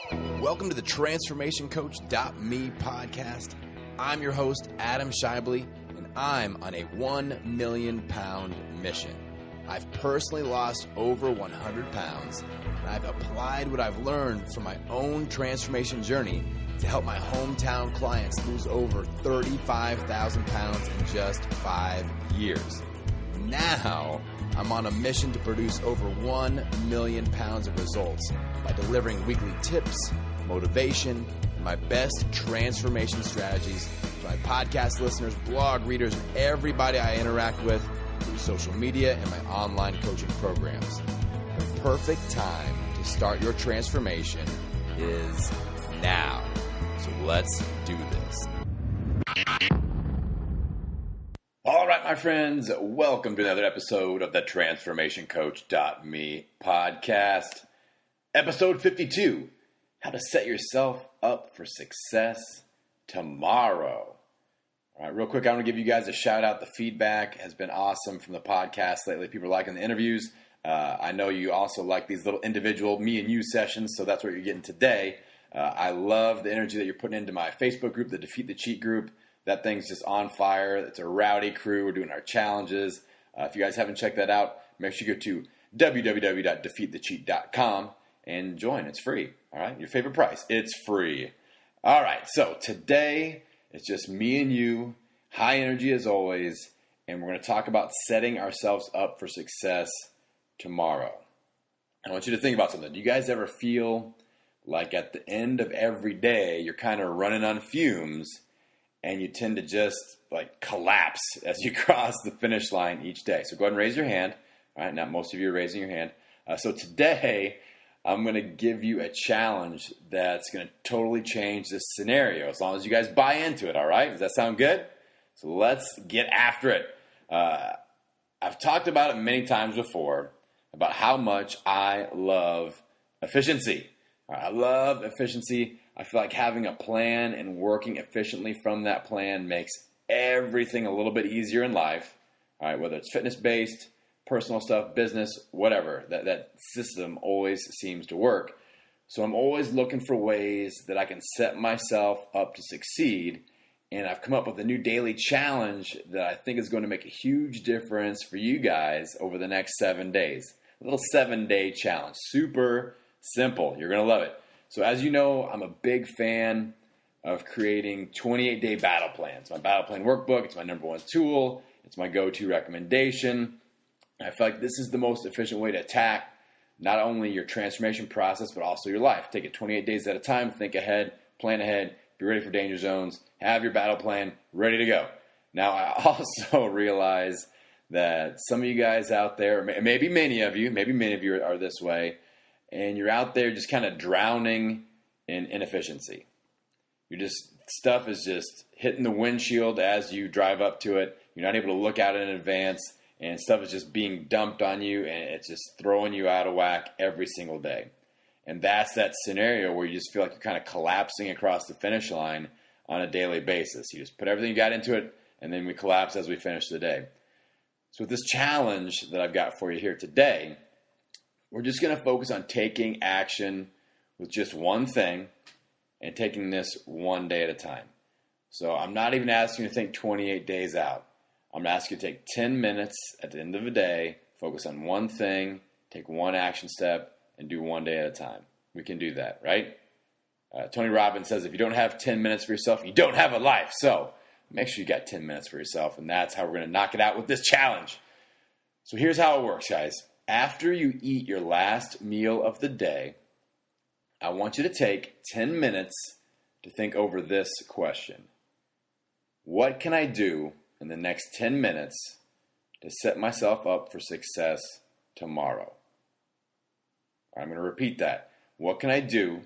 Welcome to the TransformationCoach.me podcast. I'm your host, Adam Shively, and I'm on a 1 million pound mission. I've personally lost over 100 pounds, and I've applied what I've learned from my own transformation journey to help my hometown clients lose over 35,000 pounds in just 5 years. Now, I'm on a mission to produce over 1 million pounds of results by delivering weekly tips, motivation, and my best transformation strategies to my podcast listeners, blog readers, and everybody I interact with through social media and my online coaching programs. The perfect time to start your transformation is now. So let's do this. All right, my friends, welcome to another episode of the TransformationCoach.me podcast. Episode 52, how to set yourself up for success tomorrow. All right, real quick, I want to give you guys a shout out. The feedback has been awesome from the podcast lately. People are liking the interviews. I know you also like these little individual me and you sessions, so that's what you're getting today. I love the energy that you're putting into my Facebook group, the Defeat the Cheat group. That thing's just on fire. It's a rowdy crew. We're doing our challenges. If you guys haven't checked that out, make sure you go to www.defeatthecheat.com and join. It's free. All right, your favorite price. It's free. All right, so today it's just me and you, high energy as always, and we're going to talk about setting ourselves up for success tomorrow. I want you to think about something. Do you guys ever feel like at the end of every day you're kind of running on fumes and you tend to just like collapse as you cross the finish line each day? So go ahead and raise your hand. All right, now most of you are raising your hand. So today I'm going to give you a challenge that's going to totally change this scenario as long as you guys buy into it, all right? Does that sound good? So let's get after it. I've talked about it many times before about how much I love efficiency. I love efficiency. I feel like having a plan and working efficiently from that plan makes everything a little bit easier in life. All right, whether it's fitness-based, personal stuff, business, whatever. That system always seems to work. So I'm always looking for ways that I can set myself up to succeed. And I've come up with a new daily challenge that I think is going to make a huge difference for you guys over the next 7 days. A little 7-day challenge. Super simple. You're going to love it. So as you know, I'm a big fan of creating 28-day battle plans. My battle plan workbook, it's my number one tool. It's my go-to recommendation. I feel like this is the most efficient way to attack not only your transformation process, but also your life. Take it 28 days at a time, think ahead, plan ahead, be ready for danger zones, have your battle plan ready to go. Now, I also realize that some of you guys out there, maybe many of you are this way, and you're out there just kind of drowning in inefficiency. Stuff is just hitting the windshield as you drive up to it. You're not able to look out in advance, and stuff is just being dumped on you, and it's just throwing you out of whack every single day. And that's that scenario where you just feel like you're kind of collapsing across the finish line on a daily basis. You just put everything you got into it, and then we collapse as we finish the day. So with this challenge that I've got for you here today, we're just going to focus on taking action with just one thing and taking this one day at a time. So I'm not even asking you to think 28 days out. I'm going to ask you to take 10 minutes at the end of the day, focus on one thing, take one action step, and do one day at a time. We can do that, right? Tony Robbins says if you don't have 10 minutes for yourself, you don't have a life. So make sure you got 10 minutes for yourself, and that's how we're going to knock it out with this challenge. So here's how it works, guys. After you eat your last meal of the day, I want you to take 10 minutes to think over this question. What can I do in the next 10 minutes to set myself up for success tomorrow? I'm going to repeat that. What can I do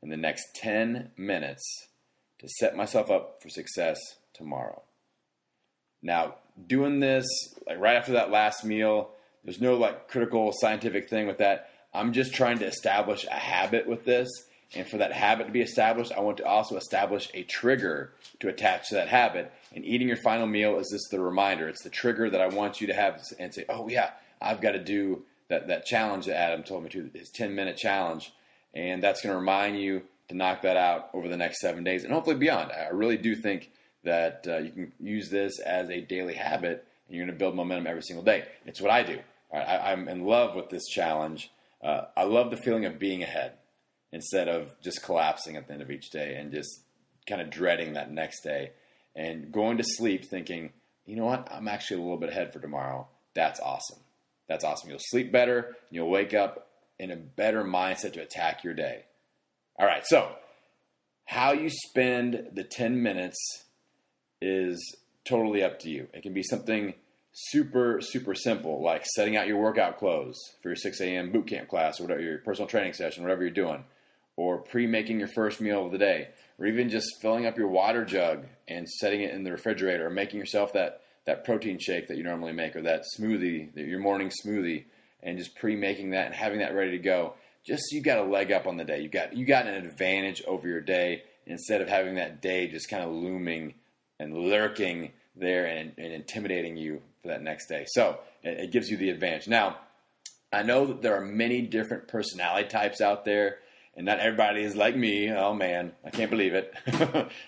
in the next 10 minutes to set myself up for success tomorrow? Now, doing this like right after that last meal, there's no like critical scientific thing with that. I'm just trying to establish a habit with this. And for that habit to be established, I want to also establish a trigger to attach to that habit. And eating your final meal is just the reminder. It's the trigger that I want you to have and say, oh yeah, I've got to do that challenge that Adam told me to, his 10-minute challenge. And that's going to remind you to knock that out over the next 7 days and hopefully beyond. I really do think that you can use this as a daily habit, and you're going to build momentum every single day. It's what I do. All right, I'm in love with this challenge. I love the feeling of being ahead instead of just collapsing at the end of each day and just kind of dreading that next day and going to sleep thinking, you know what, I'm actually a little bit ahead for tomorrow. That's awesome. That's awesome. You'll sleep better, and you'll wake up in a better mindset to attack your day. All right, so how you spend the 10 minutes is totally up to you. It can be something super, super simple, like setting out your workout clothes for your 6 a.m. boot camp class or whatever, your personal training session, whatever you're doing, or pre-making your first meal of the day, or even just filling up your water jug and setting it in the refrigerator, or making yourself that protein shake that you normally make, or that smoothie, your morning smoothie, and just pre-making that and having that ready to go. Just so you got a leg up on the day. You got an advantage over your day instead of having that day just kind of looming and lurking there and intimidating you for that next day. So it gives you the advantage. Now, I know that there are many different personality types out there, and not everybody is like me. Oh, man, I can't believe it.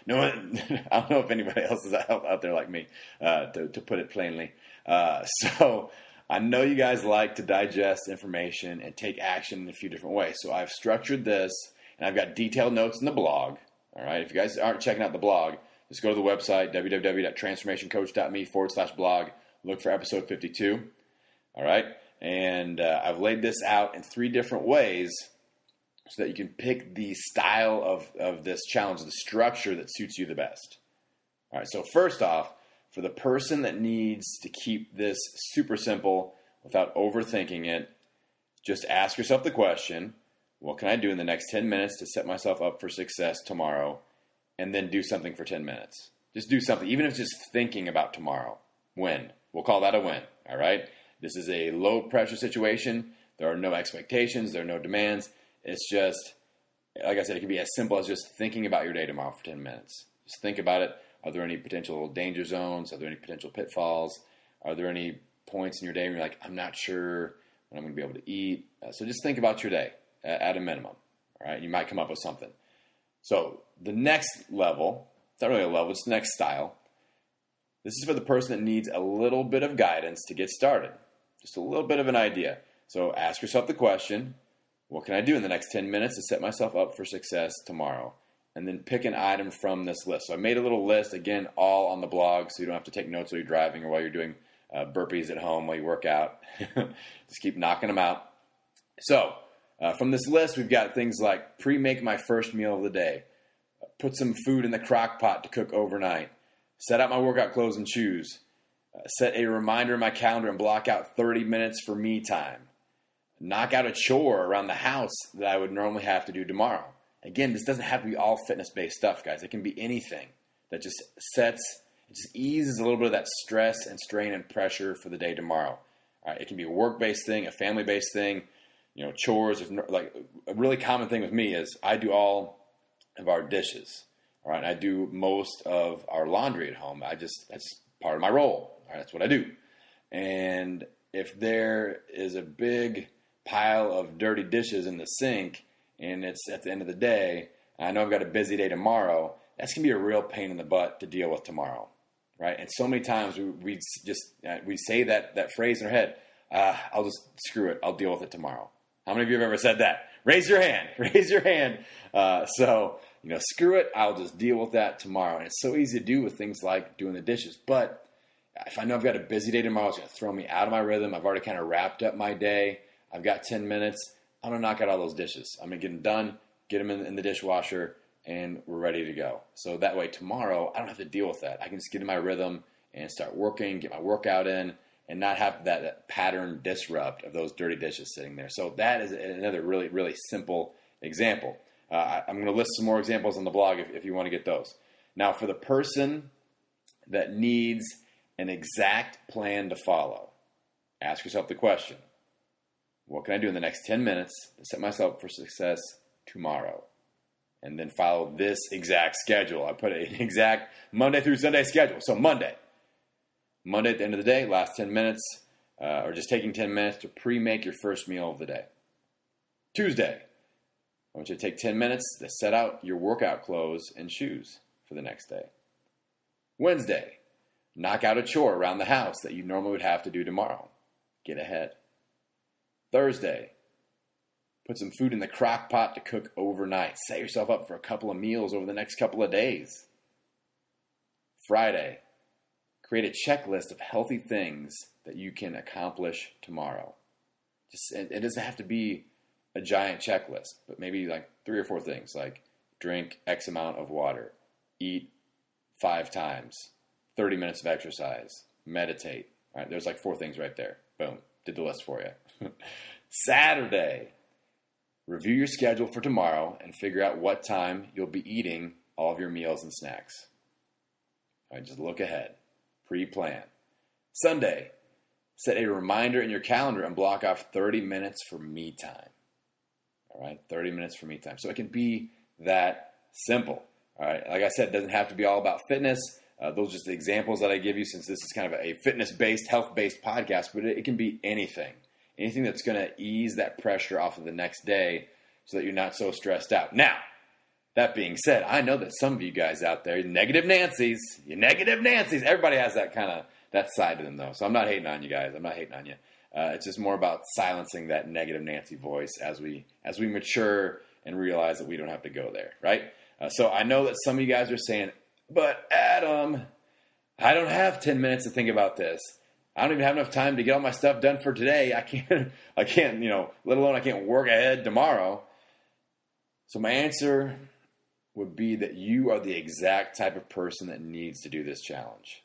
No one, I don't know if anybody else is out there like me, to put it plainly. So I know you guys like to digest information and take action in a few different ways. So I've structured this, and I've got detailed notes in the blog. All right, if you guys aren't checking out the blog, just go to the website, www.transformationcoach.blog. Look for episode 52. All right, and I've laid this out in 3 different ways so that you can pick the style of this challenge, the structure that suits you the best. All right, so first off, for the person that needs to keep this super simple without overthinking it, just ask yourself the question, what can I do in the next 10 minutes to set myself up for success tomorrow? And then do something for 10 minutes. Just do something, even if it's just thinking about tomorrow. Win. We'll call that a win, all right? This is a low-pressure situation. There are no expectations. There are no demands. It's just, like I said, it can be as simple as just thinking about your day tomorrow for 10 minutes. Just think about it. Are there any potential danger zones? Are there any potential pitfalls? Are there any points in your day where you're like, I'm not sure when I'm going to be able to eat? So just think about your day at a minimum, all right? You might come up with something. So the next level, it's not really a level, it's the next style. This is for the person that needs a little bit of guidance to get started. Just a little bit of an idea. So ask yourself the question, what can I do in the next 10 minutes to set myself up for success tomorrow? And then pick an item from this list. So I made a little list, again, all on the blog, so you don't have to take notes while you're driving or while you're doing burpees at home while you work out. Just keep knocking them out. So from this list, we've got things like pre-make my first meal of the day, put some food in the crock pot to cook overnight, set out my workout clothes and shoes, set a reminder in my calendar and block out 30 minutes for me time, knock out a chore around the house that I would normally have to do tomorrow. Again, this doesn't have to be all fitness-based stuff, guys. It can be anything that just eases a little bit of that stress and strain and pressure for the day tomorrow. All right, it can be a work-based thing, a family-based thing, chores. Like a really common thing with me is I do all of our dishes. All right, and I do most of our laundry at home. That's part of my role. All right, that's what I do. And if there is a big pile of dirty dishes in the sink, and it's at the end of the day, and I know I've got a busy day tomorrow, that's going to be a real pain in the butt to deal with tomorrow, right? And so many times we say that phrase in our head, I'll just screw it, I'll deal with it tomorrow. How many of you have ever said that? Raise your hand. Raise your hand. Screw it, I'll just deal with that tomorrow. And it's so easy to do with things like doing the dishes. But if I know I've got a busy day tomorrow, it's going to throw me out of my rhythm. I've already kind of wrapped up my day. I've got 10 minutes. I'm going to knock out all those dishes. I'm going to get them done, get them in the dishwasher, and we're ready to go. So that way tomorrow, I don't have to deal with that. I can just get in my rhythm and start working, get my workout in, and not have that pattern disrupt of those dirty dishes sitting there. So that is another really, really simple example. I'm going to list some more examples on the blog if you want to get those. Now, for the person that needs an exact plan to follow, ask yourself the question, what can I do in the next 10 minutes to set myself up for success tomorrow? And then follow this exact schedule. I put an exact Monday through Sunday schedule. So Monday at the end of the day, last 10 minutes, or just taking 10 minutes to pre-make your first meal of the day. Tuesday, I want you to take 10 minutes to set out your workout clothes and shoes for the next day. Wednesday, knock out a chore around the house that you normally would have to do tomorrow. Get ahead. Thursday, put some food in the crock pot to cook overnight. Set yourself up for a couple of meals over the next couple of days. Friday, create a checklist of healthy things that you can accomplish tomorrow. It doesn't have to be a giant checklist, but maybe like 3 or 4 things, like drink X amount of water, eat 5 times, 30 minutes of exercise, meditate. All right, there's like 4 things right there. Boom, did the list for you. Saturday, review your schedule for tomorrow and figure out what time you'll be eating all of your meals and snacks. All right, just look ahead. Pre-plan. Sunday, set a reminder in your calendar and block off 30 minutes for me time. All right, 30 minutes for me time. So it can be that simple. All right, like I said, it doesn't have to be all about fitness. Those are just the examples that I give you since this is kind of a fitness-based, health-based podcast, but it can be anything. Anything that's going to ease that pressure off of the next day so that you're not so stressed out. Now, that being said, I know that some of you guys out there, negative Nancy's, everybody has that side to them though. So I'm not hating on you guys. I'm not hating on you. It's just more about silencing that negative Nancy voice as we mature and realize that we don't have to go there, right? So I know that some of you guys are saying, but Adam, I don't have 10 minutes to think about this. I don't even have enough time to get all my stuff done for today. I can't, let alone I can't work ahead tomorrow. So my answer would be that you are the exact type of person that needs to do this challenge.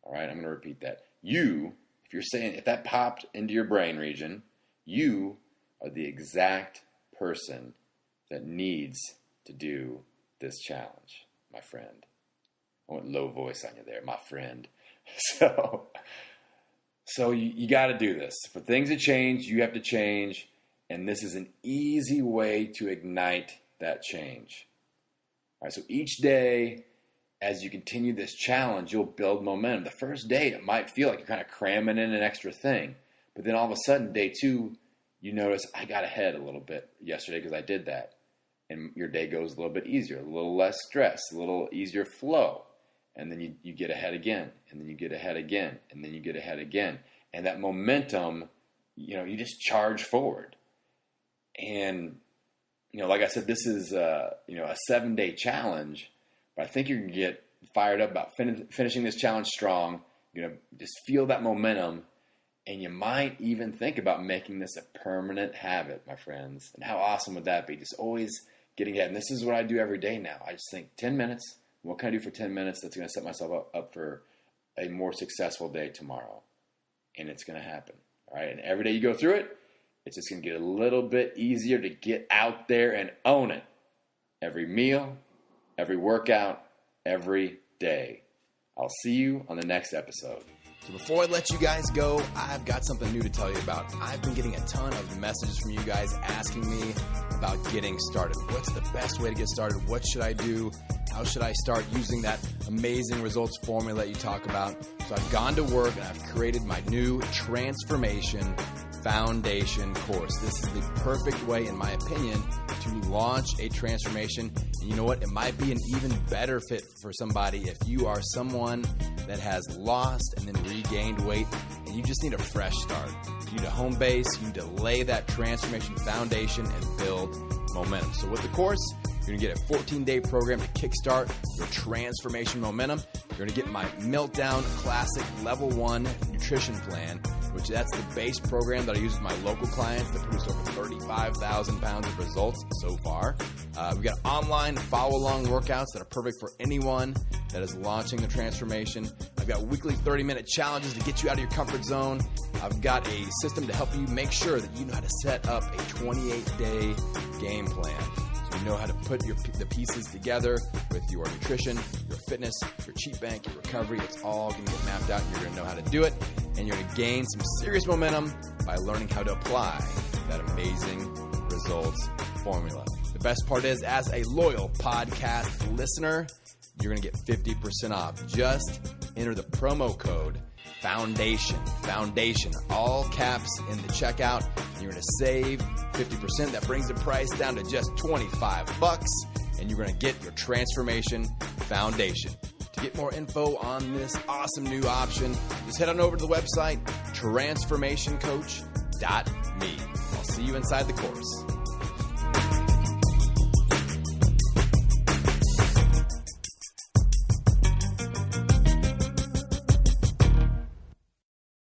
All right, I'm going to repeat that. If that popped into your brain region, you are the exact person that needs to do this challenge, my friend. I went low voice on you there, my friend. So you got to do this. For things to change, you have to change, and this is an easy way to ignite that change. All right, so each day, as you continue this challenge, you'll build momentum. The first day, it might feel like you're kind of cramming in an extra thing. But then all of a sudden, day 2, you notice, I got ahead a little bit yesterday because I did that. And your day goes a little bit easier, a little less stress, a little easier flow. And then you get ahead again, and then you get ahead again, and then you get ahead again. And that momentum, you just charge forward. And, like I said, this is, a 7-day challenge. But I think you're going to get fired up about finishing this challenge strong. You're going to just feel that momentum. And you might even think about making this a permanent habit, my friends. And how awesome would that be? Just always getting ahead. And this is what I do every day now. I just think 10 minutes. What can I do for 10 minutes that's going to set myself up for a more successful day tomorrow? And it's going to happen. All right. And every day you go through it, it's just going to get a little bit easier to get out there and own it. Every meal, every workout, every day. I'll see you on the next episode. So before I let you guys go, I've got something new to tell you about. I've been getting a ton of messages from you guys asking me about getting started. What's the best way to get started? What should I do? How should I start using that amazing results formula that you talk about? So I've gone to work and I've created my new Transformation Foundation course. This is the perfect way, in my opinion, to launch a transformation. And you know what? It might be an even better fit for somebody if you are someone that has lost and then regained weight and you just need a fresh start. You need a home base. You need to lay that transformation foundation and build momentum. So with the course, you're going to get a 14-day program to kickstart your transformation momentum. You're going to get my Meltdown Classic Level 1 nutrition plan, which that's the base program that I use with my local clients that produced over 35,000 pounds of results so far. We've got online follow-along workouts that are perfect for anyone that is launching the transformation. I've got weekly 30-minute challenges to get you out of your comfort zone. I've got a system to help you make sure that you know how to set up a 28-day game plan. You know how to put the pieces together with your nutrition, your fitness, your cheat bank, your recovery. It's all going to get mapped out and you're going to know how to do it. And you're going to gain some serious momentum by learning how to apply that amazing results formula. The best part is, as a loyal podcast listener, you're going to get 50% off. Just enter the promo code Foundation, all caps in the checkout. You're going to save 50%. That brings the price down to just $25, and you're going to get your Transformation Foundation. To get more info on this awesome new option, just head on over to the website, transformationcoach.me. I'll see you inside the course.